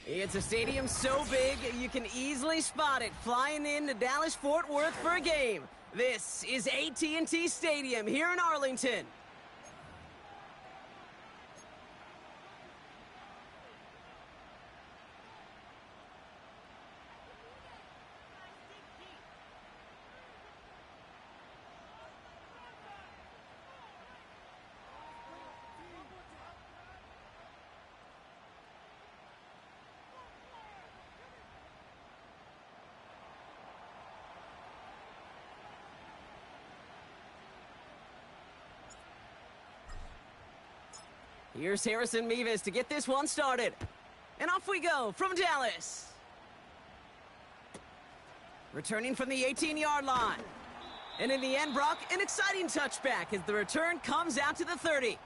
It's a stadium so big, you can easily spot it flying into Dallas-Fort Worth for a game. This is AT&T Stadium here in Arlington. Here's Harrison Mevis to get this one started. And off we go from Dallas. Returning from the 18-yard line. And in the end, Brock, an exciting touchback as the return comes out to the 30.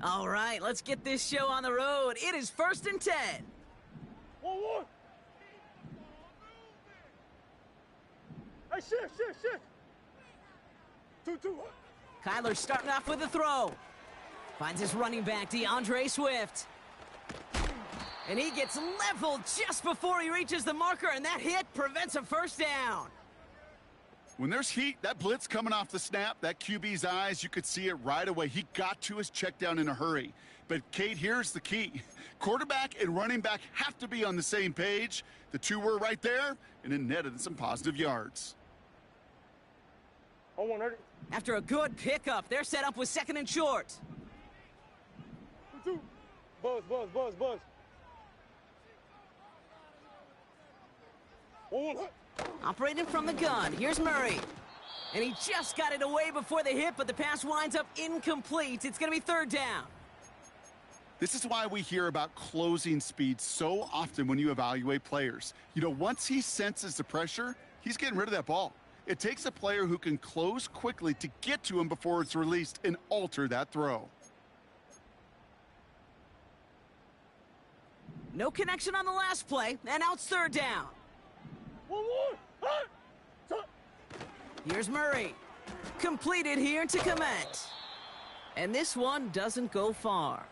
All right, let's get this show on the road. It is 1st and 10. 1-1. Hey, shift. 2-2. Kyler starting off with a throw. Finds his running back, DeAndre Swift. And he gets leveled just before he reaches the marker, and that hit prevents a first down. When there's heat, that blitz coming off the snap, that QB's eyes, you could see it right away. He got to his check down in a hurry. But, Kate, here's the key. Quarterback and running back have to be on the same page. The two were right there, and it netted some positive yards. After a good pickup, they're set up with 2nd and short. 2-2. Buzz. 1-1. Operating from the gun, here's Murray. And he just got it away before the hit, but the pass winds up incomplete. It's going to be 3rd down. This is why we hear about closing speed so often when you evaluate players. You know, once he senses the pressure, he's getting rid of that ball. It takes a player who can close quickly to get to him before it's released and alter that throw. No connection on the last play, and now it's 3rd down. 1-1. Here's Murray. Completed here to Komet. And this one doesn't go far.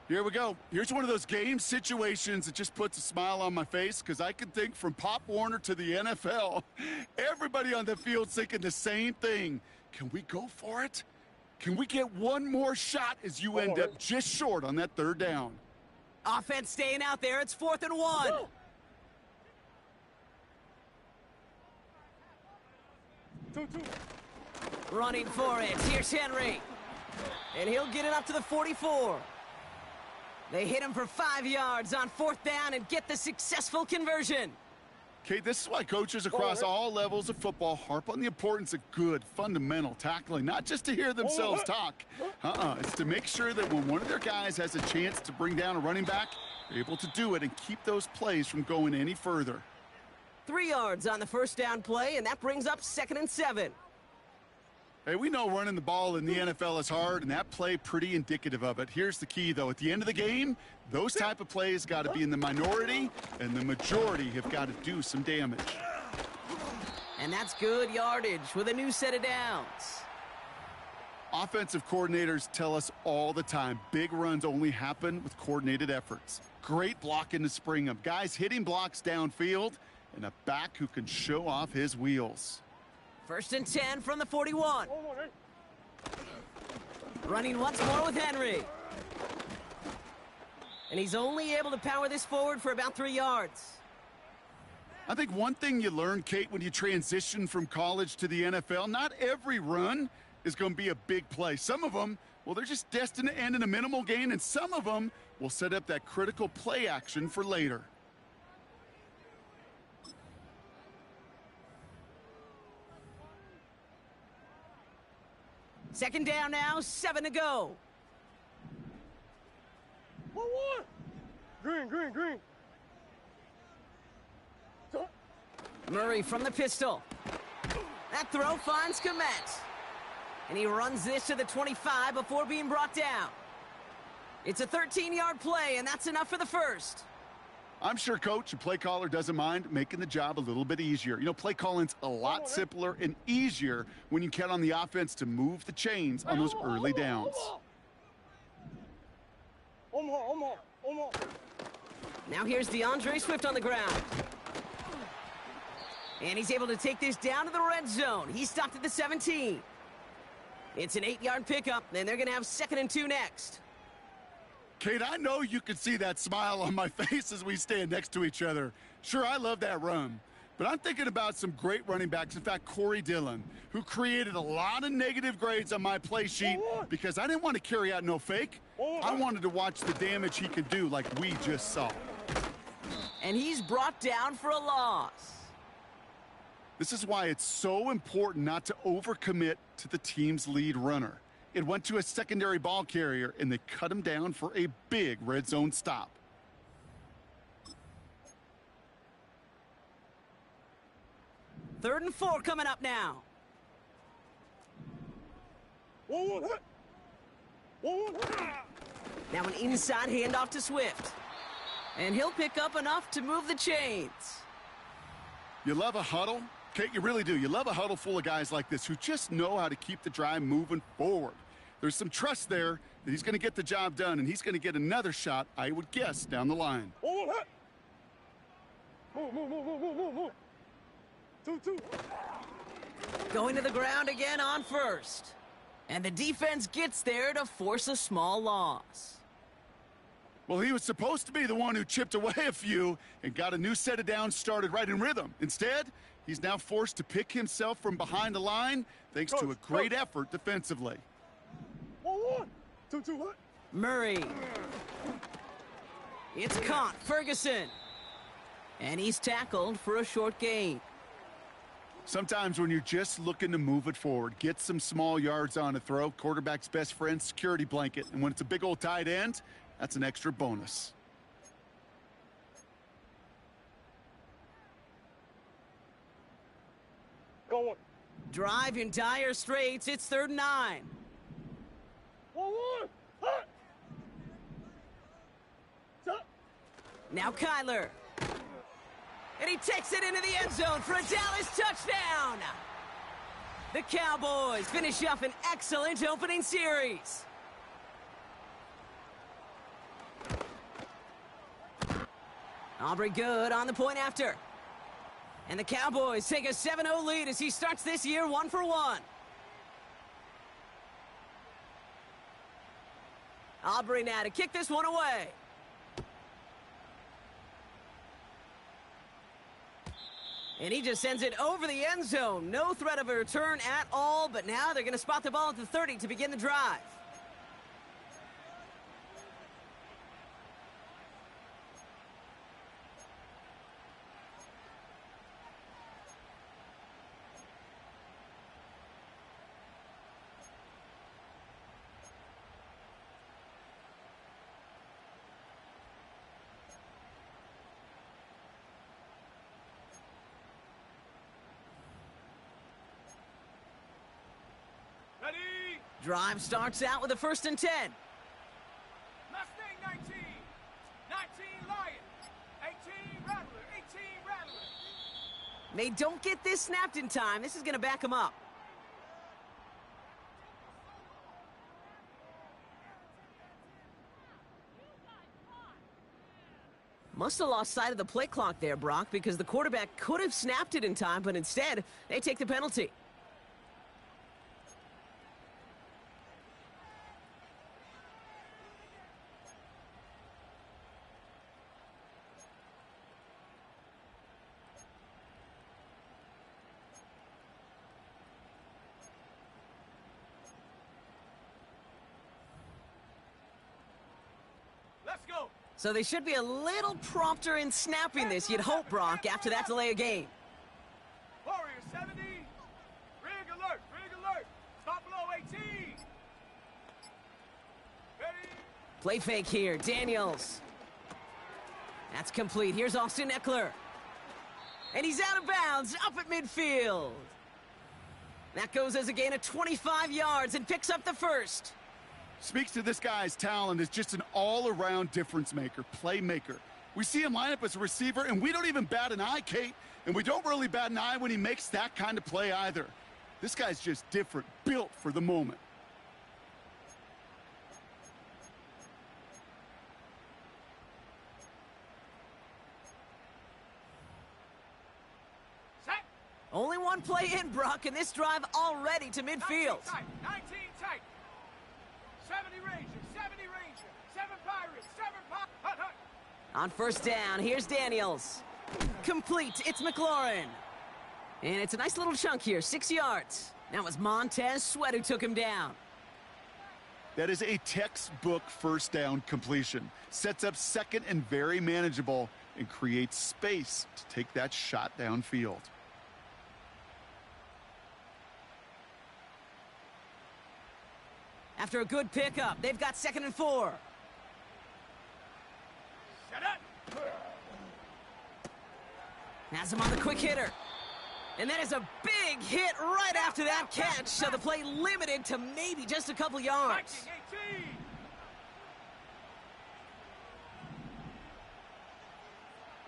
Here we go. Here's one of those game situations that just puts a smile on my face because I can think from Pop Warner to the NFL. Everybody on the field's thinking the same thing. Can we go for it? Can we get one more shot as you end up just short on that 3rd down? Offense staying out there. It's 4th and 1. Go. 2-2. Running for it. Here's Henry. And he'll get it up to the 44. They hit him for 5 yards on 4th down and get the successful conversion. Okay, this is why coaches across all levels of football harp on the importance of good, fundamental tackling, not just to hear themselves talk. It's to make sure that when one of their guys has a chance to bring down a running back, they're able to do it and keep those plays from going any further. 3 yards on the 1st down play, and that brings up 2nd and 7. Hey, we know running the ball in the NFL is hard, and that play pretty indicative of it. Here's the key, though. At the end of the game, those type of plays got to be in the minority, and the majority have got to do some damage. And that's good yardage with a new set of downs. Offensive coordinators tell us all the time, big runs only happen with coordinated efforts. Great blocking to spring them. Guys hitting blocks downfield, and a back who can show off his wheels. 1st and 10 from the 41. Running once more with Henry. And he's only able to power this forward for about 3 yards. I think one thing you learn, Kate, when you transition from college to the NFL, not every run is going to be a big play. Some of them, well, they're just destined to end in a minimal gain, and some of them will set up that critical play action for later. Second down now, 7 to go. 1-1. Green. Murray from the pistol. That throw finds Komet. And he runs this to the 25 before being brought down. It's a 13-yard play, and that's enough for the first. I'm sure coach and play caller doesn't mind making the job a little bit easier. You know, play calling's a lot simpler and easier when you count on the offense to move the chains on those early downs. Now here's DeAndre Swift on the ground. And he's able to take this down to the red zone. He stopped at the 17. It's an 8-yard pickup, and they're going to have 2nd and 2 next. Kate, I know you can see that smile on my face as we stand next to each other. Sure, I love that run. But I'm thinking about some great running backs. In fact, Corey Dillon, who created a lot of negative grades on my play sheet because I didn't want to carry out no fake. I wanted to watch the damage he could do like we just saw. And he's brought down for a loss. This is why it's so important not to overcommit to the team's lead runner. It went to a secondary ball carrier, and they cut him down for a big red zone stop. Third and 4 coming up now. Now an inside handoff to Swift. And he'll pick up enough to move the chains. You love a huddle? Kate, you really do. You love a huddle full of guys like this who just know how to keep the drive moving forward. There's some trust there that he's going to get the job done, and he's going to get another shot, I would guess, down the line. Move. 2. Going to the ground again on first. And the defense gets there to force a small loss. Well, he was supposed to be the one who chipped away a few and got a new set of downs started right in rhythm. Instead, he's now forced to pick himself from behind the line thanks to a great effort defensively. 2. Murray. It's caught. Ferguson. And he's tackled for a short gain. Sometimes when you're just looking to move it forward, get some small yards on a throw, quarterback's best friend, security blanket. And when it's a big old tight end, that's an extra bonus. Going. Drive in dire straits. It's 3rd and 9. 1. Now Kyler. And he takes it into the end zone for a Dallas touchdown. The Cowboys finish off an excellent opening series. Aubrey good on the point after. And the Cowboys take a 7-0 lead as he starts this year 1 for 1. Aubrey now to kick this one away. And he just sends it over the end zone. No threat of a return at all, but now they're going to spot the ball at the 30 to begin the drive. Drive starts out with a 1st and 10. Mustang 19. 19 Lion. 18 Rattler. 18 Rattler. They don't get this snapped in time. This is going to back them up. Must have lost sight of the play clock there, Brock, because the quarterback could have snapped it in time, but instead, they take the penalty. So they should be a little prompter in snapping this, you'd hope, Brock, after that delay of game. Warrior 70. Rig alert. Stop below 18. Ready. Play fake here. Daniels. That's complete. Here's Austin Eckler. And he's out of bounds, up at midfield. That goes as a gain of 25 yards and picks up the first. Speaks to this guy's talent as just an all-around difference maker, playmaker. We see him line up as a receiver, and we don't even bat an eye, Kate. And we don't really bat an eye when he makes that kind of play either. This guy's just different, built for the moment. Set. Only one play in, Brock, and this drive already to midfield. 19 tight. 70 Ranger, 70 Ranger, 7 Pirates, 7 Pirates. Hut, hut. On first down, here's Daniels. Complete, it's McLaurin. And it's a nice little chunk here, 6 yards. That was Montez Sweat who took him down. That is a textbook first down completion. Sets up second and very manageable and creates space to take that shot downfield. After a good pickup, they've got 2nd and 4. Set up. Has him on the quick hitter. And that is a big hit right after that catch, so the play limited to maybe just a couple yards. 18.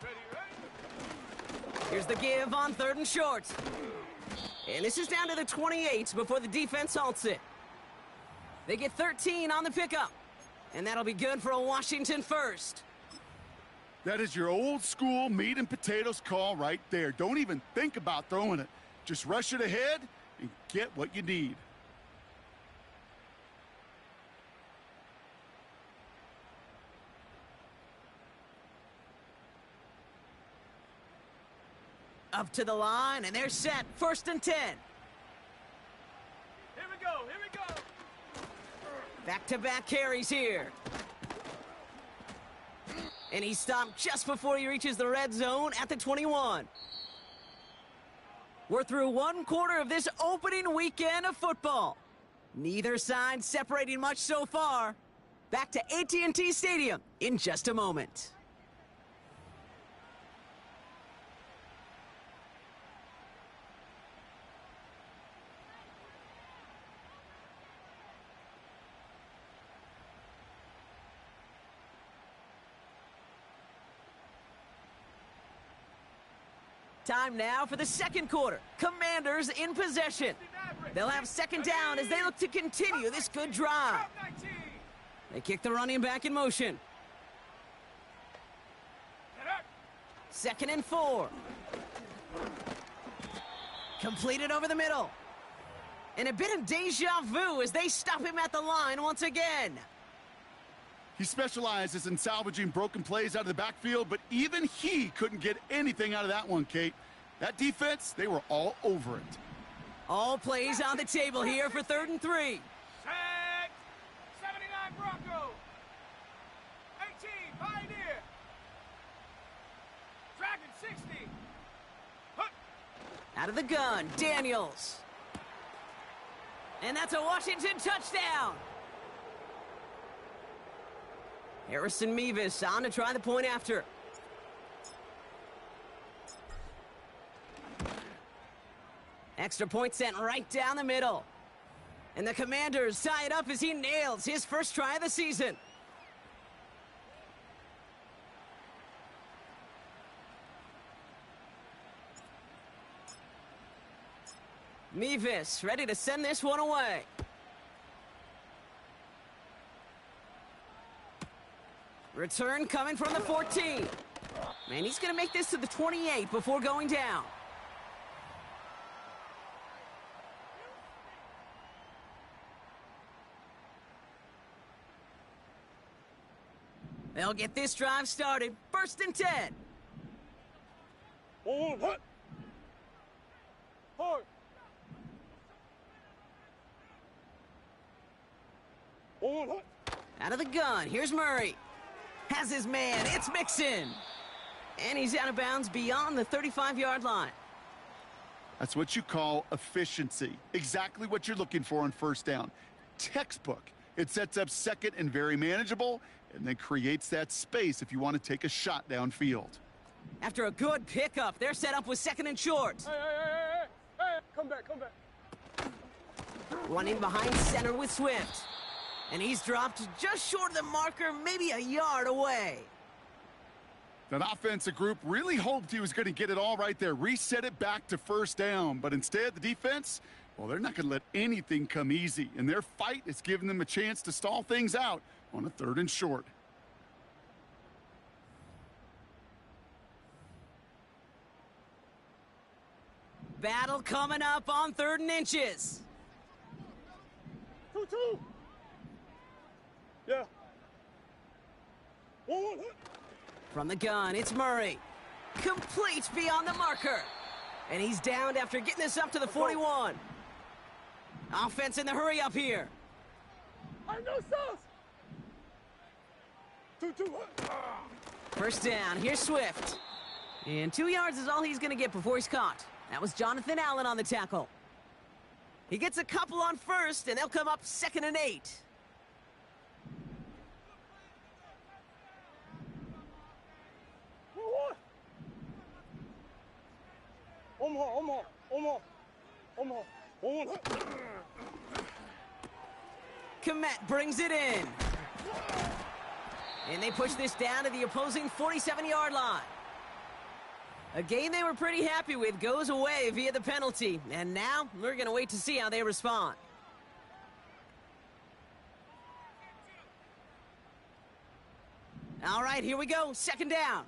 Ready. Here's the give on 3rd and short. And this is down to the 28 before the defense halts it. They get 13 on the pickup. And that'll be good for a Washington first. That is your old school meat and potatoes call right there. Don't even think about throwing it. Just rush it ahead and get what you need. Up to the line, and they're set. 1st and 10. Here we go. Back-to-back carries here. And he stopped just before he reaches the red zone at the 21. We're through 1 quarter of this opening weekend of football. Neither side separating much so far. Back to AT&T Stadium in just a moment. Time now for the 2nd quarter. Commanders in possession. They'll have 2nd down as they look to continue this good drive. They kick the running back in motion. 2nd and 4. Completed over the middle. And a bit of deja vu as they stop him at the line once again. He specializes in salvaging broken plays out of the backfield, but even he couldn't get anything out of that one, Kate. That defense, they were all over it. All plays on the table here for 3rd and 3. Set. 79 Bronco. 18 Pioneer. Dragon 60. Hut. Out of the gun, Daniels. And that's a Washington touchdown. Harrison Mevis on to try the point after. Extra point sent right down the middle. And the Commanders tie it up as he nails his first try of the season. Mevis ready to send this one away. Return coming from the 14. Man, he's going to make this to the 28 before going down. They'll get this drive started. 1st and 10. Oh, what? Hard. Oh, what? Out of the gun, here's Murray. Has his man, it's Mixon. And he's out of bounds beyond the 35-yard line. That's what you call efficiency. Exactly what you're looking for on 1st down. Textbook. It sets up 2nd and very manageable, and then creates that space if you want to take a shot downfield. After a good pickup, they're set up with 2nd and short. Hey, come back. Running behind center with Swift. And he's dropped just short of the marker, maybe a yard away. That offensive group really hoped he was going to get it all right there, reset it back to first down. But instead, the defense, well, they're not going to let anything come easy. And their fight is giving them a chance to stall things out on a 3rd and short. Battle coming up on 3rd and inches. 2-2. Yeah. 1-1. From the gun, it's Murray. Complete beyond the marker. And he's downed after getting this up to the 41. Offense in the hurry up here. I know sauce. 2-2. First down, here's Swift. And 2 yards is all he's going to get before he's caught. That was Jonathan Allen on the tackle. He gets a couple on first, and they'll come up 2nd and 8. Komet brings it in. And they push this down to the opposing 47-yard line. A game they were pretty happy with goes away via the penalty. And now we're going to wait to see how they respond. All right, here we go. 2nd down.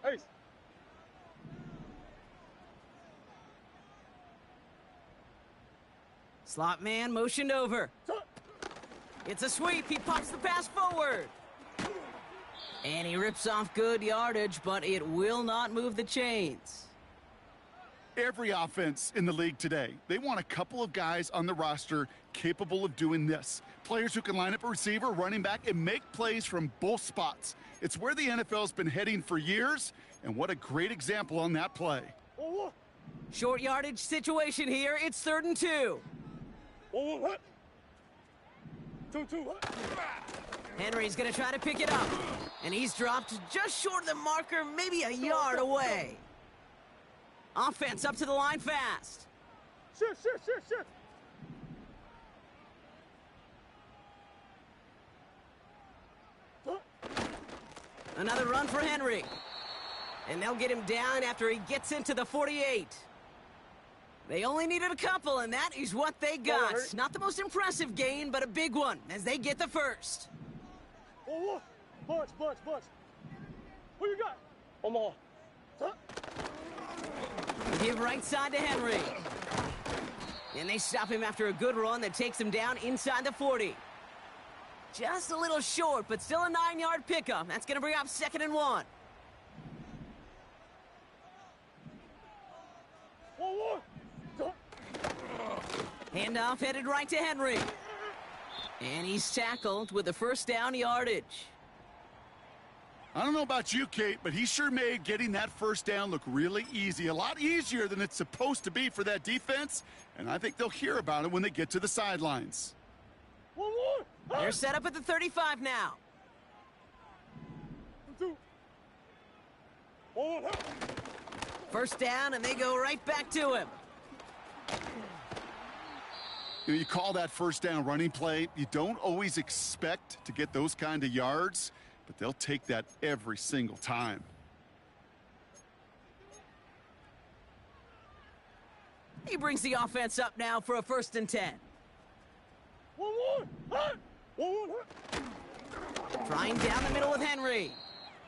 Ace. Slot man motioned over. It's a sweep. He pops the pass forward. And he rips off good yardage, but it will not move the chains. Every offense in the league today, they want a couple of guys on the roster capable of doing this. Players who can line up a receiver, running back, and make plays from both spots. It's where the NFL's been heading for years, and what a great example on that play. Short yardage situation here. It's 3rd and 2. 2-2. Henry's going to try to pick it up. And he's dropped just short of the marker, maybe a yard away. Offense up to the line fast. Shit. Another run for Henry. And they'll get him down after he gets into the 48. They only needed a couple, and that is what they got. Not the most impressive gain, but a big one as they get the first. Bunch. Who you got? Omaha. Give right side to Henry. And they stop him after a good run that takes him down inside the 40. Just a little short, but still a 9-yard pickup. That's going to bring up 2nd and 1. 1-1. Handoff headed right to Henry. And he's tackled with the first down yardage. I don't know about you, Kate, but he sure made getting that first down look really easy. A lot easier than it's supposed to be for that defense. And I think they'll hear about it when they get to the sidelines. They're set up at the 35 now. 2. First down, and they go right back to him. You know, you call that first down running play. You don't always expect to get those kind of yards, but they'll take that every single time. He brings the offense up now for a 1st and 10. 1-1. Trying down the middle with Henry.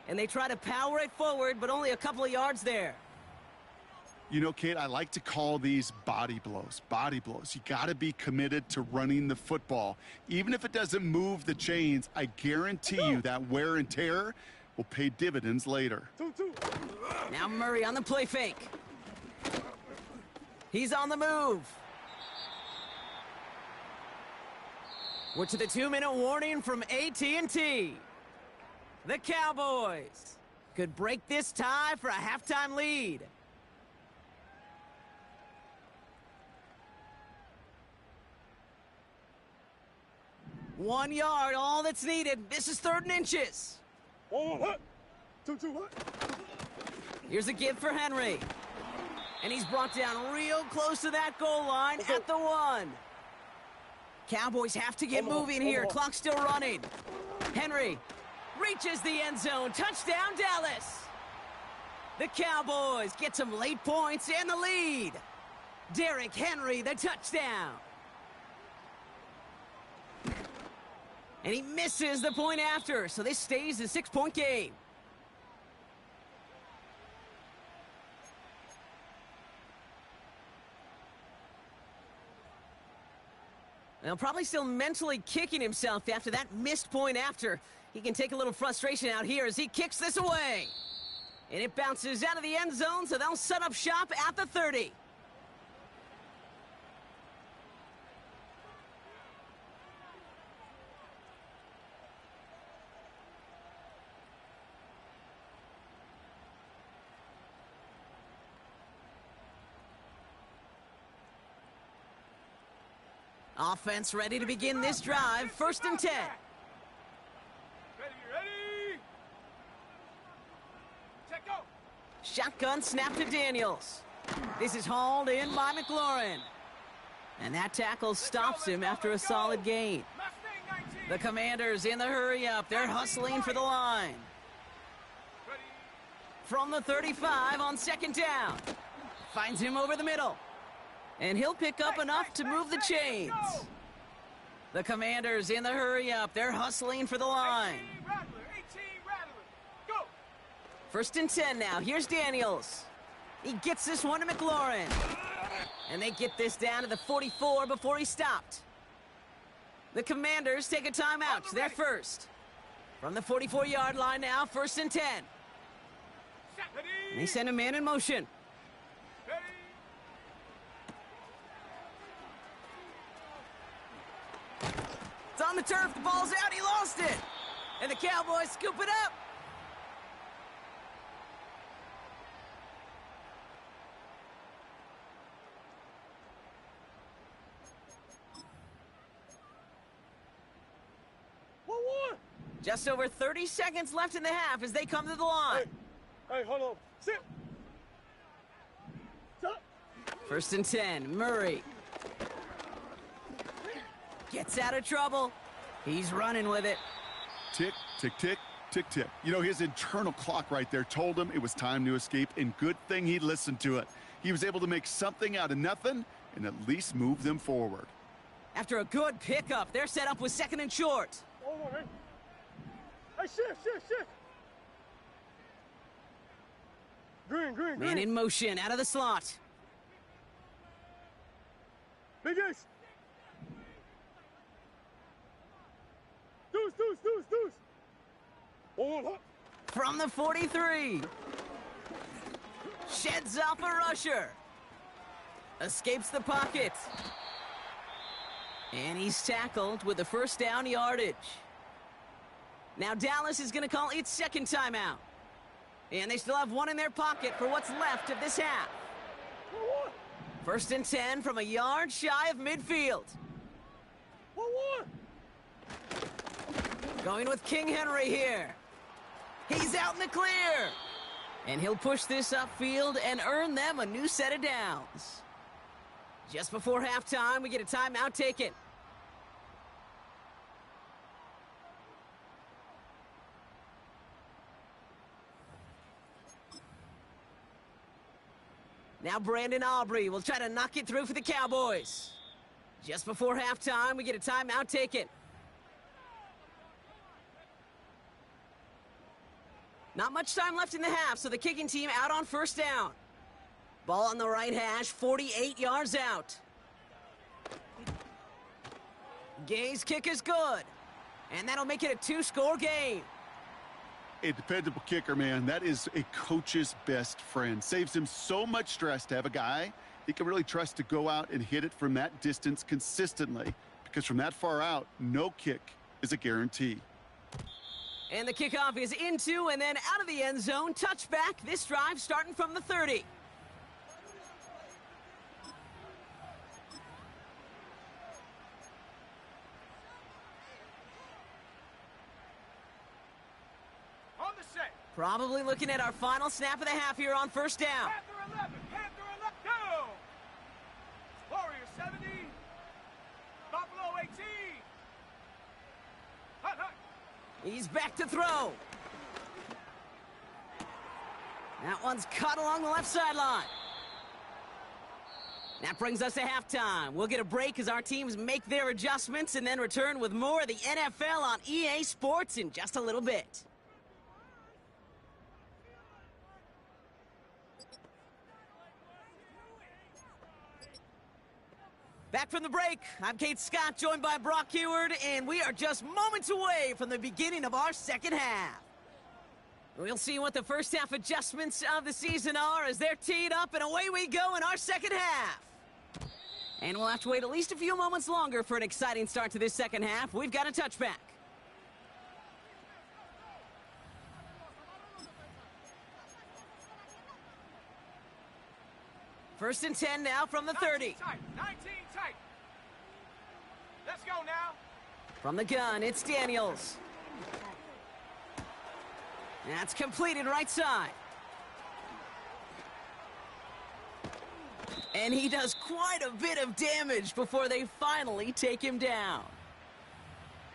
And they try to power it forward, but only a couple of yards there. You know, Kate, I like to call these body blows. Body blows. You got to be committed to running the football. Even if it doesn't move the chains, I guarantee you that wear and tear will pay dividends later. 2-2. Now Murray on the play fake. He's on the move. We're to the 2-minute warning from AT&T. The Cowboys could break this tie for a halftime lead. One yard, all that's needed. This is 3rd and inches. 1-1. 2-2. Here's a give for Henry. And he's brought down real close to that goal line at the 1. Cowboys have to get moving here. Clock's still running. Henry reaches the end zone. Touchdown, Dallas. The Cowboys get some late points and the lead. Derrick Henry, the touchdown. And he misses the point after, so this stays a 6-point game. Now, probably still mentally kicking himself after that missed point after. He can take a little frustration out here as he kicks this away. And it bounces out of the end zone, so they'll set up shop at the 30. Offense ready to begin this drive. 1st and 10. Ready. Check, go. Shotgun snap to Daniels. This is hauled in by McLaurin. And that tackle stops him after a solid gain. The Commanders in the hurry up. They're hustling for the line. From the 35 on 2nd down. Finds him over the middle. And he'll pick up enough to move the chains. The Commanders in the hurry up. They're hustling for the line. 18 Rattler. Go. 1st and 10 now. Here's Daniels. He gets this one to McLaurin. And they get this down to the 44 before he stopped. The Commanders take a timeout. They're first. From the 44-yard line now, 1st and 10. And they send a man in motion. It's on the turf, the ball's out, he lost it. And the Cowboys scoop it up. Just over 30 seconds left in the half as they come to the line. Hey, hold on. Sit. Stop. 1st and 10, Murray. Gets out of trouble. He's running with it. Tick, tick, tick, tick, tick. You know, his internal clock right there told him it was time to escape, and good thing he listened to it. He was able to make something out of nothing and at least move them forward. After a good pickup, they're set up with 2nd and short. Hold on, man. Hey, shift. Green. Man in motion, out of the slot. Big Ace. Deuce. Hold up. From the 43. Sheds off a rusher. Escapes the pocket. And he's tackled with the 1st down yardage. Now Dallas is going to call its 2nd timeout. And they still have one in their pocket for what's left of this half. 1st and 10 from a yard shy of midfield. Going with King Henry here. He's out in the clear. And he'll push this upfield and earn them a new set of downs. Just before halftime, we get a timeout taken. Now Brandon Aubrey will try to knock it through for the Cowboys. Just before halftime, we get a timeout taken. Not much time left in the half, so the kicking team out on 1st down. Ball on the right hash, 48 yards out. Gay's kick is good. And that'll make it a 2-score game. A dependable kicker, man. That is a coach's best friend. Saves him so much stress to have a guy he can really trust to go out and hit it from that distance consistently. Because from that far out, no kick is a guarantee. And the kickoff is into and then out of the end zone. Touchback. This drive starting from the 30. On the set. Probably looking at our final snap of the half here on 1st down. Panther 11. He's back to throw. That one's caught along the left sideline. That brings us to halftime. We'll get a break as our teams make their adjustments and then return with more of the NFL on EA Sports in just a little bit. Back from the break, I'm Kate Scott, joined by Brock Heward, and we are just moments away from the beginning of our second half. We'll see what the first half adjustments of the season are as they're teed up, and away we go in our second half. And we'll have to wait at least a few moments longer for an exciting start to this second half. We've got a touchback. First and 10 now from the 30. 19 tight. Let's go now. From the gun, it's Daniels. That's completed right side. And he does quite a bit of damage before they finally take him down.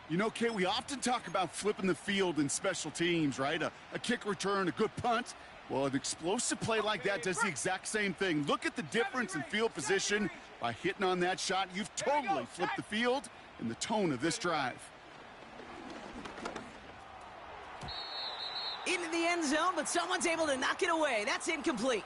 You know, Kate, we often talk about flipping the field in special teams, right? A kick return, a good punt. Well, an explosive play like that does the exact same thing. Look at the difference in field position. By hitting on that shot, you've totally flipped the field and the tone of this drive. Into the end zone, but someone's able to knock it away. That's incomplete.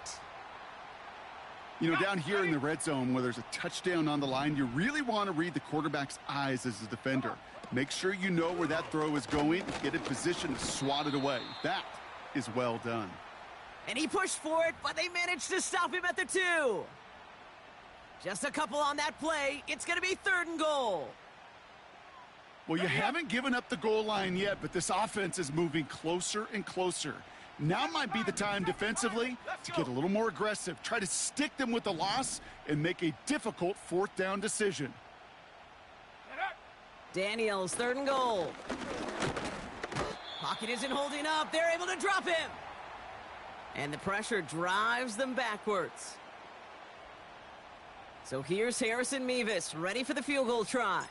You know, down here in the red zone where there's a touchdown on the line, you really want to read the quarterback's eyes as a defender. Make sure you know where that throw is going. Get in position to swat it away. That is well done. And he pushed for it, but they managed to stop him at the 2. Just a couple on that play. It's going to be 3rd and goal. Well, you haven't given up the goal line yet, but this offense is moving closer and closer. Now might be the time defensively to get a little more aggressive. Try to stick them with the loss and make a difficult 4th down decision. Daniels, 3rd and goal. Pocket isn't holding up. They're able to drop him. And the pressure drives them backwards. So here's Harrison Mevis, ready for the field goal try.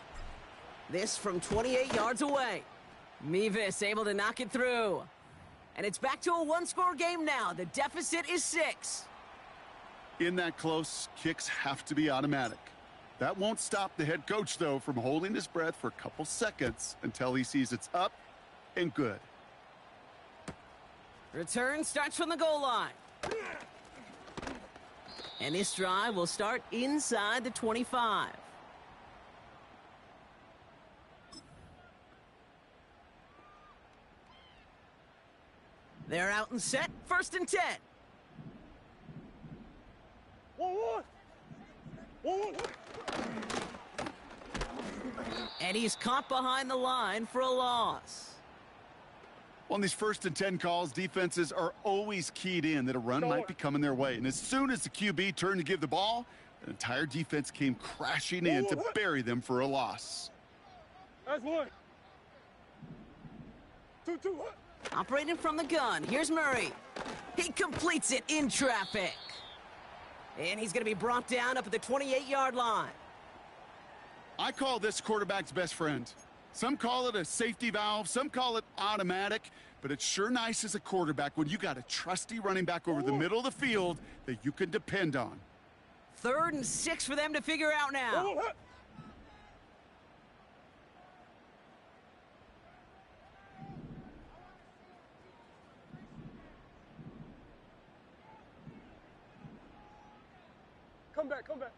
This from 28 yards away. Mevis able to knock it through. And it's back to a 1-score game now. The deficit is 6. In that close, kicks have to be automatic. That won't stop the head coach, though, from holding his breath for a couple seconds until he sees it's up and good. Return starts from the goal line. And this drive will start inside the 25. They're out and set. 1st and 10. 1-1. 1-1. And he's caught behind the line for a loss. On these 1st and 10 calls, defenses are always keyed in that a run might be coming their way. And as soon as the QB turned to give the ball, the entire defense came crashing in to bury them for a loss. That's 1. 2-2. Operating from the gun, here's Murray. He completes it in traffic. And he's going to be brought down up at the 28-yard line. I call this quarterback's best friend. Some call it a safety valve, some call it automatic, but it's sure nice as a quarterback when you got a trusty running back over the middle of the field that you can depend on. 3rd and 6 for them to figure out now. Come back, come back.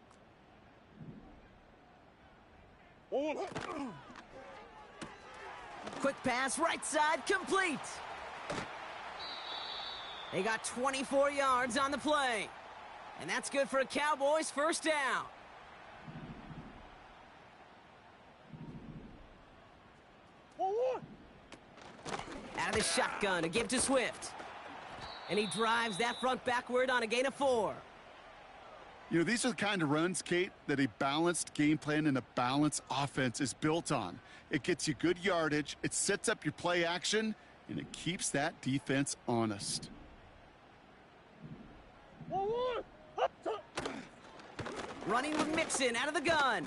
Quick pass, right side, complete. They got 24 yards on the play. And that's good for a Cowboys 1st down. Out of the shotgun, a give to Swift. And he drives that front backward on a gain of 4. You know, these are the kind of runs, Kate, that a balanced game plan and a balanced offense is built on. It gets you good yardage, it sets up your play action, and it keeps that defense honest. Running with Mixon out of the gun.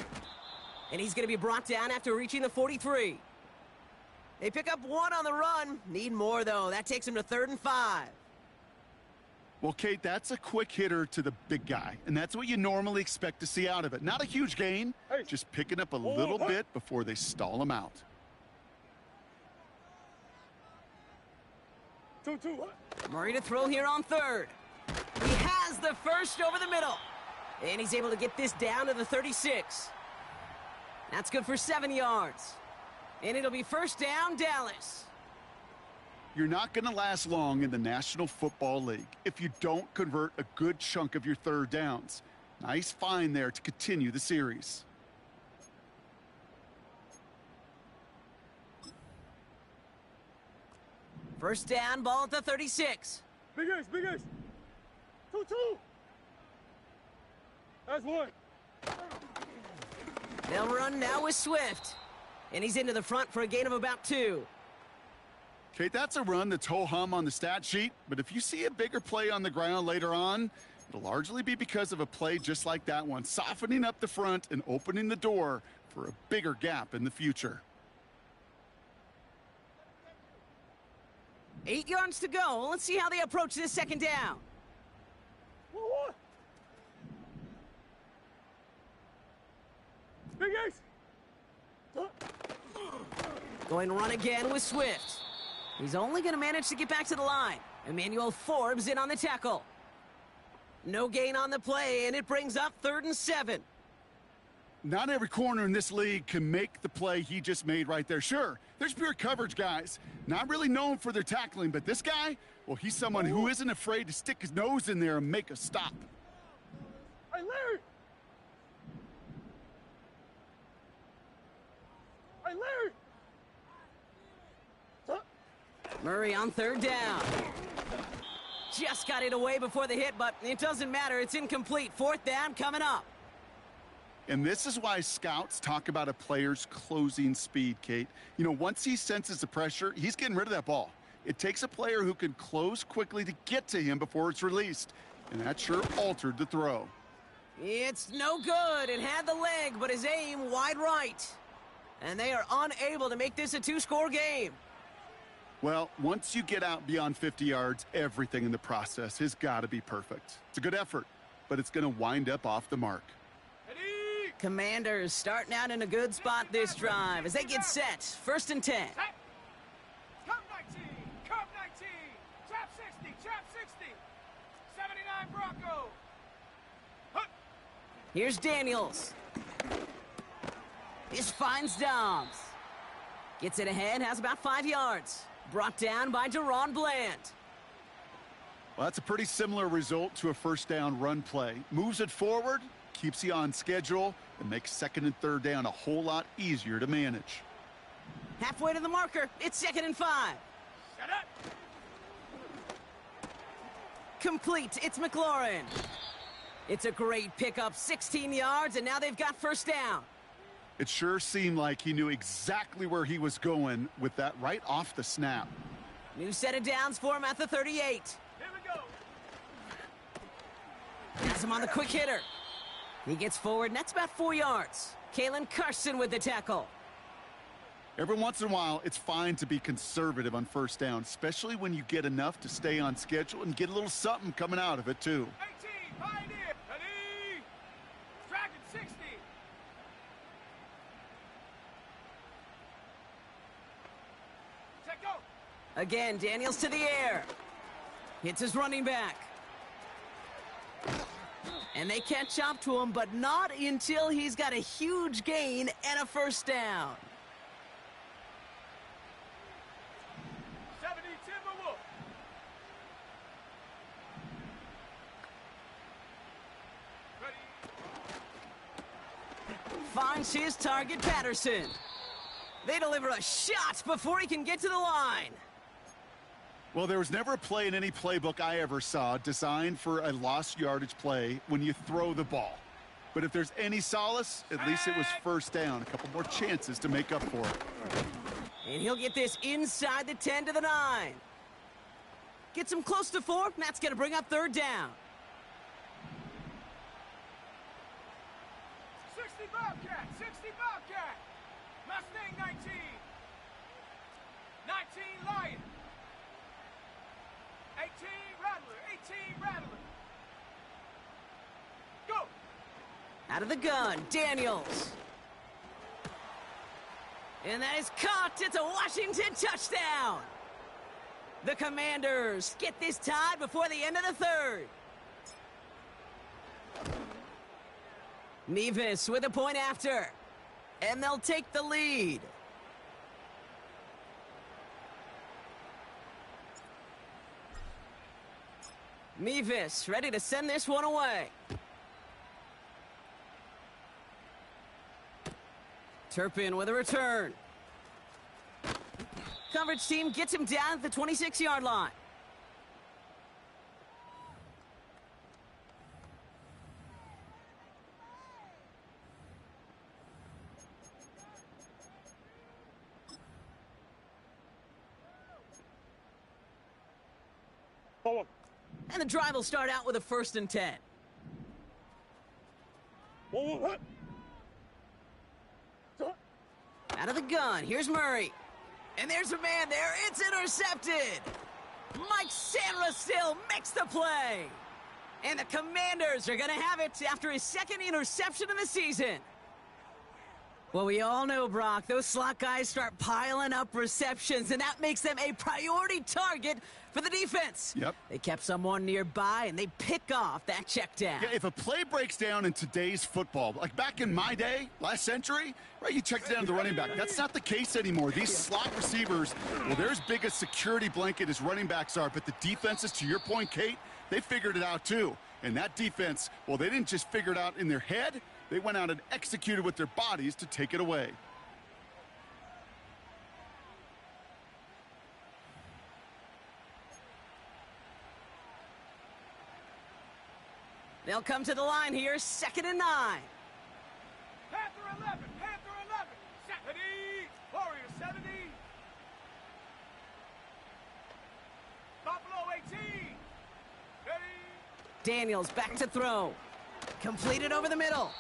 And he's going to be brought down after reaching the 43. They pick up 1 on the run. Need more, though. That takes them to 3rd and 5. Well, Kate, that's a quick hitter to the big guy, and that's what you normally expect to see out of it. Not a huge gain, just picking up a little bit before they stall him out. 2-2. Murray to throw here on 3rd. He has the first over the middle. And he's able to get this down to the 36. That's good for 7 yards. And it'll be first down, Dallas. You're not going to last long in the National Football League if you don't convert a good chunk of your 3rd downs. Nice find there to continue the series. First down, ball at the 36. Big Ace, Big Ace. 2-2. That's 1. They'll run now with Swift. And he's into the front for a gain of about 2. Kate, that's a run that's ho-hum on the stat sheet, but if you see a bigger play on the ground later on, it'll largely be because of a play just like that one, softening up the front and opening the door for a bigger gap in the future. 8 yards to go. Let's see how they approach this 2nd down. 1-1. Big Ace. Going to run again with Swift. He's only going to manage to get back to the line. Emmanuel Forbes in on the tackle. No gain on the play, and it brings up 3rd and 7. Not every corner in this league can make the play he just made right there. Sure, there's pure coverage guys, not really known for their tackling, but this guy, well, he's someone who isn't afraid to stick his nose in there and make a stop. Hey, Larry. Hey, Larry. Murray on 3rd down. Just got it away before the hit, but it doesn't matter. It's incomplete. 4th down coming up. And this is why scouts talk about a player's closing speed, Kate. You know, once he senses the pressure, he's getting rid of that ball. It takes a player who can close quickly to get to him before it's released. And that sure altered the throw. It's no good. It had the leg, but his aim wide right. And they are unable to make this a 2-score game. Well, once you get out beyond 50 yards, everything in the process has got to be perfect. It's a good effort, but it's going to wind up off the mark. Commanders starting out in a good spot this drive as they get set. 1st and 10. Come 19, come 19, trap 60, trap 60, 79 Bronco. Here's Daniels. This finds Dobbs. Gets it ahead, has about 5 yards. Brought down by Deron Bland. Well, that's a pretty similar result to a 1st down run play. Moves it forward, keeps you on schedule, and makes 2nd and 3rd down a whole lot easier to manage. Halfway to the marker. It's 2nd and 5. Shut up. Complete. It's McLaurin. It's a great pickup. 16 yards, and now they've got 1st down. It sure seemed like he knew exactly where he was going with that right off the snap. New set of downs for him at the 38. Here we go. Has him on the quick hitter. He gets forward, and that's about 4 yards. Kalen Carson with the tackle. Every once in a while, it's fine to be conservative on 1st down, especially when you get enough to stay on schedule and get a little something coming out of it, too. 18, Pioneer. Ready. Dragon 60. Check go. Again, Daniels to the air. Hits his running back. And they catch up to him, but not until he's got a huge gain and a 1st down. 70 Timberwolf. Ready. Finds his target, Patterson. They deliver a shot before he can get to the line. Well, there was never a play in any playbook I ever saw designed for a lost yardage play when you throw the ball. But if there's any solace, at least it was 1st down. A couple more chances to make up for it. And he'll get this inside the 10 to the 9. Gets him close to 4. That's going to bring up 3rd down. 60 Bobcat, 60 Bobcat. Mustang 19. Lion. 18 Rattler. 18 Rattler. Go. Out of the gun, Daniels. And that is caught. It's a Washington touchdown. The Commanders get this tied before the end of the third. Nevis with a point after. And they'll take the lead. Nevis ready to send this one away. Turpin with a return. Coverage team gets him down at the 26-yard line. And the drive will start out with a 1st and 10. Out of the gun, here's Murray. And there's a man there, it's intercepted! Mike Sandra still makes the play! And the Commanders are gonna have it after his 2nd interception of the season. Well, we all know, Brock, those slot guys start piling up receptions, and that makes them a priority target for the defense. Yep. They kept someone nearby, and they pick off that check down. Yeah, if a play breaks down in today's football, like back in my day, last century, right, you checked down to the running back. That's not the case anymore. These slot receivers, well, they're as big a security blanket as running backs are, but the defenses, to your point, Kate, they figured it out too. And that defense, well, they didn't just figure it out in their head. They went out and executed with their bodies to take it away. They'll come to the line here, 2nd and 9. Panther 11. Panther 11. 70. Warrior 70. Buffalo 18. Ready. Daniels back to throw. Completed over the middle.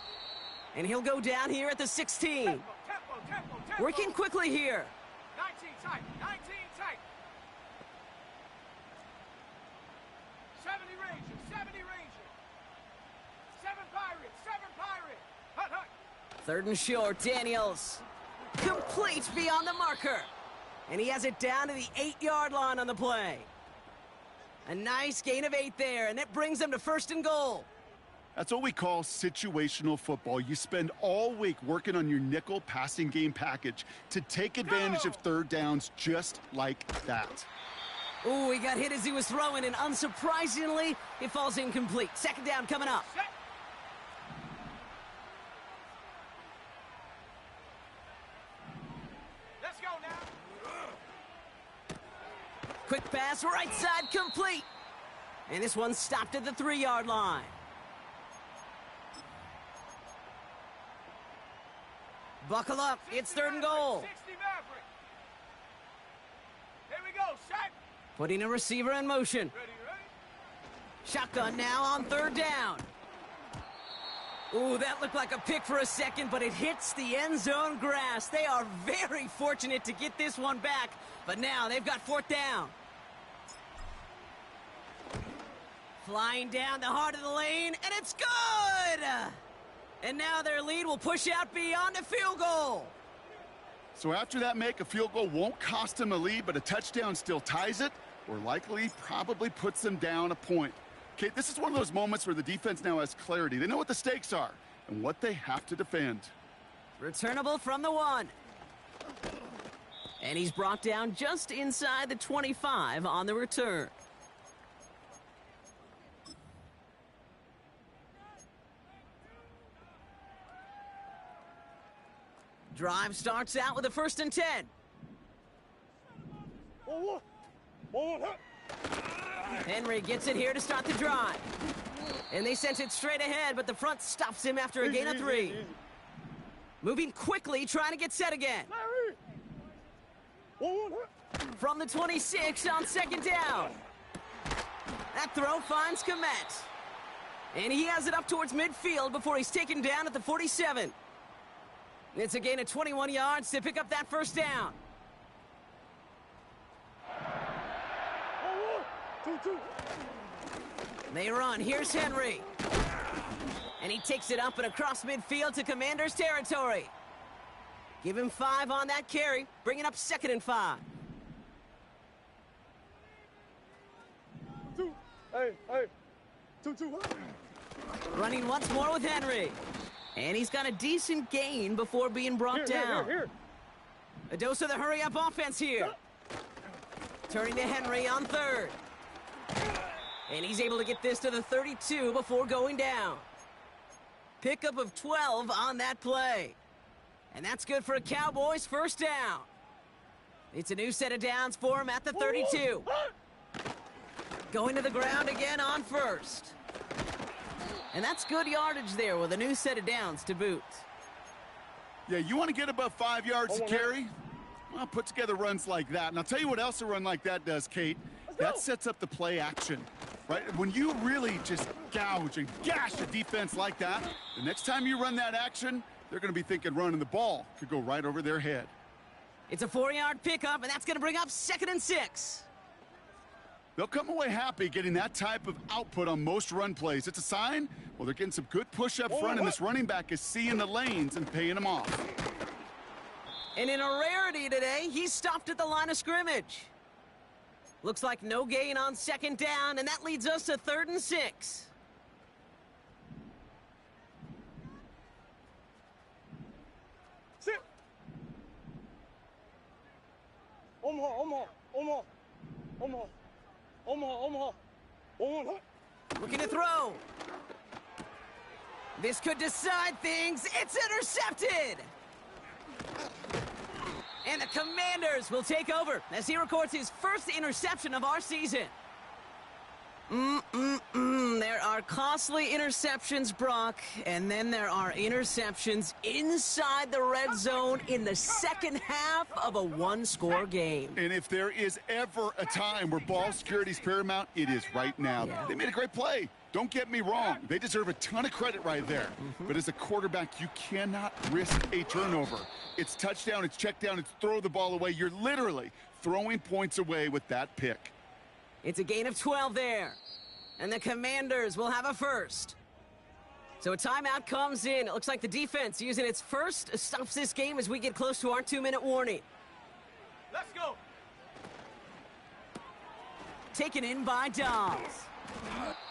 And he'll go down here at the 16. Tempo. Working quickly here. 19 tight. 19 tight. 70 Ranger. 70 Ranger. 7 Pirates. 7 Pirates. Hut, hut. 3rd and short, Daniels. Complete beyond the marker. And he has it down to the 8-yard line on the play. A nice gain of 8 there, and it brings them to 1st and goal. That's what we call situational football. You spend all week working on your nickel passing game package to take advantage of 3rd downs just like that. Ooh, he got hit as he was throwing, and unsurprisingly, it falls incomplete. 2nd down coming up. Set. Let's go now. Quick pass, right side, complete. And this one stopped at the 3-yard line. Buckle up, it's 3rd and goal. 60 Maverick. Here we go, set. Putting a receiver in motion. Ready. Shotgun now on 3rd down. Ooh, that looked like a pick for a second, but it hits the end zone grass. They are very fortunate to get this one back, but now they've got 4th down. Flying down the heart of the lane, and it's good! And now their lead will push out beyond a field goal. So after that make, a field goal won't cost them a lead, but a touchdown still ties it, or likely probably puts them down a point. Okay, this is one of those moments where the defense now has clarity. They know what the stakes are and what they have to defend. Returnable from the 1. And he's brought down just inside the 25 on the return. Drive starts out with a 1st and 10. Henry gets it here to start the drive. And they sent it straight ahead, but the front stops him after a gain of 3. Moving quickly, trying to get set again. From the 26 on 2nd down. That throw finds Komet. And he has it up towards midfield before he's taken down at the 47. It's a gain of 21 yards to pick up that 1st down. They run. Here's Henry. And he takes it up and across midfield to Commander's territory. Give him 5 on that carry, bringing up 2nd and 5. Running once more with Henry. And he's got a decent gain before being brought down. A dose of the hurry-up offense here. Turning to Henry on 3rd. And he's able to get this to the 32 before going down. Pickup of 12 on that play. And that's good for a Cowboys 1st down. It's a new set of downs for him at the 32. Going to the ground again on 1st. And that's good yardage there with a new set of downs to boot. Yeah, you want to get above 5 yards to carry? Well, put together runs like that. And I'll tell you what else a run like that does, Kate. That sets up the play action, right? When you really just gouge and gash a defense like that, the next time you run that action, they're going to be thinking running the ball. Could go right over their head. It's a 4-yard pickup, and that's going to bring up 2nd and 6. They'll come away happy getting that type of output on most run plays. It's a sign, well, they're getting some good push up front, and this running back is seeing the lanes and paying them off. And in a rarity today, he's stopped at the line of scrimmage. Looks like no gain on 2nd down, and that leads us to 3rd and 6. Looking to throw. This could decide things. It's intercepted. And the Commanders will take over as he records his 1st interception of our season. There are costly interceptions, Brock, and then there are interceptions inside the red zone in the 2nd half of a 1-score game. And if there is ever a time where ball security is paramount, it is right now. Yeah. They made a great play. Don't get me wrong. They deserve a ton of credit right there. But as a quarterback, you cannot risk a turnover. It's touchdown, it's check down, it's throw the ball away. You're literally throwing points away with that pick. It's a gain of 12 there. And the Commanders will have a 1st. So a timeout comes in. It looks like the defense using its 1st stops this game as we get close to our 2-minute warning. Let's go. Taken in by Dobbs.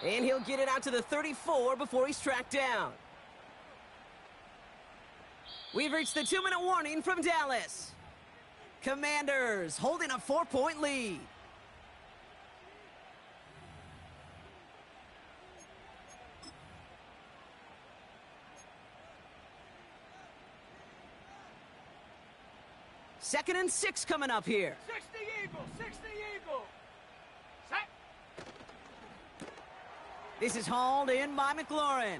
And he'll get it out to the 34 before he's tracked down. We've reached the 2-minute warning from Dallas. Commanders holding a 4-point lead. Second and 6 coming up here. 60 Eagles, 60 Eagles. Set. This is hauled in by McLaurin.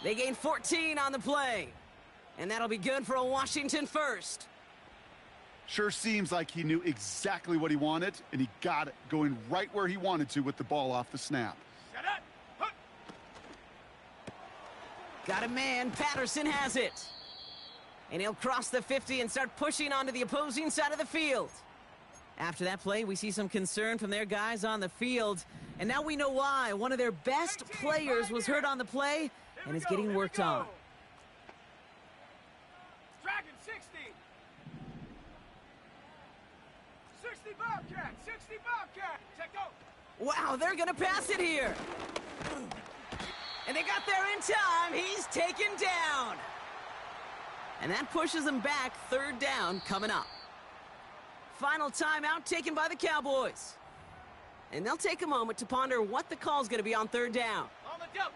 They gain 14 on the play. And that'll be good for a Washington 1st. Sure seems like he knew exactly what he wanted, and he got it, going right where he wanted to with the ball off the snap. Set up. Huh. Got a man. Patterson has it. And he'll cross the 50 and start pushing onto the opposing side of the field. After that play, we see some concern from their guys on the field. And now we know why. One of their best players was hurt on the play and is getting worked on. Dragon 60. 60 Bobcat, 60 Bobcat. Check out. Wow, they're going to pass it here. And they got there in time. He's taken down. And that pushes them back. 3rd down coming up. Final timeout taken by the Cowboys. And they'll take a moment to ponder what the call's going to be on 3rd down. On the double.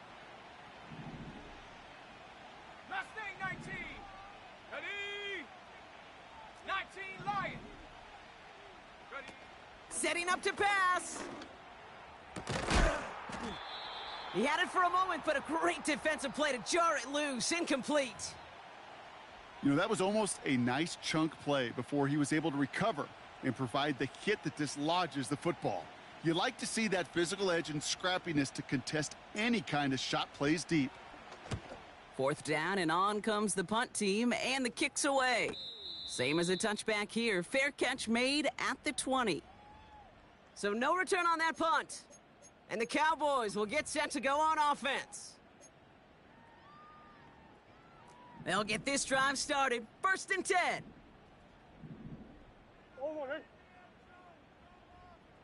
Mustang 19. Ready. 19 Lion. Ready. Setting up to pass. He had it for a moment, but a great defensive play to jar it loose. Incomplete. You know, that was almost a nice chunk play before he was able to recover and provide the hit that dislodges the football. You like to see that physical edge and scrappiness to contest any kind of shot plays deep. 4th down, and on comes the punt team, and the kick's away. Same as a touchback here. Fair catch made at the 20. So no return on that punt. And the Cowboys will get set to go on offense. They'll get this drive started. 1st and 10.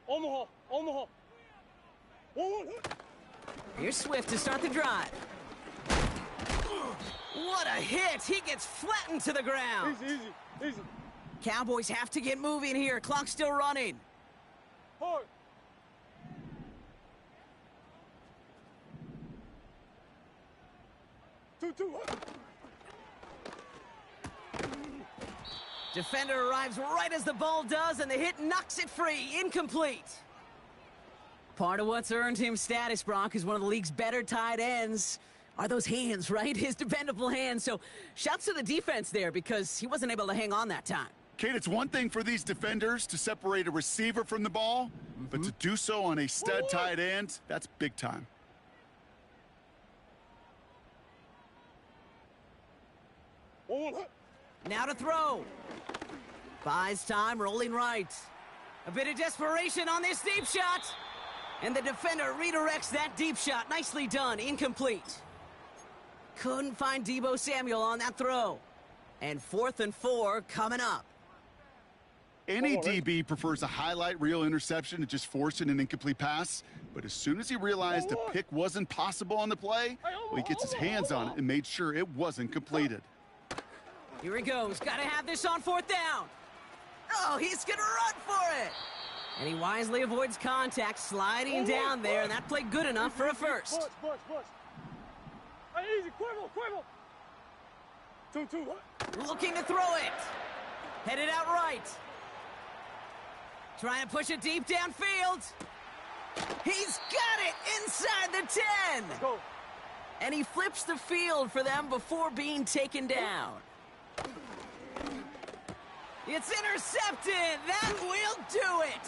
Omaha. Here's Swift to start the drive. What a hit! He gets flattened to the ground. Easy. Cowboys have to get moving here. Clock's still running. Hard. 2-2. Defender arrives right as the ball does, and the hit knocks it free. Incomplete. Part of what's earned him status, Brock, is one of the league's better tight ends. Are those hands, right? His dependable hands. So shouts to the defense there because he wasn't able to hang on that time. Kate, it's one thing for these defenders to separate a receiver from the ball, but to do so on a stud tight end, that's big time. Now to throw. Buys time, rolling right. A bit of desperation on this deep shot. And the defender redirects that deep shot. Nicely done. Incomplete. Couldn't find Deebo Samuel on that throw. And 4th and 4 coming up. Any DB prefers a highlight reel interception to just forcing an incomplete pass. But as soon as he realized the pick wasn't possible on the play, well, he gets his hands on it and made sure it wasn't completed. Here he goes. Got to have this on 4th down. Oh, he's going to run for it. And he wisely avoids contact, sliding down there, and that played good enough for a first. Push. Easy, quiver. 2-2. Looking to throw it. Headed out right. Trying to push it deep downfield. He's got it inside the 10. Let's go. And he flips the field for them before being taken down. It's intercepted. That will do it.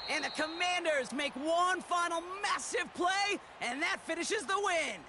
And the Commanders make one final massive play, and that finishes the win.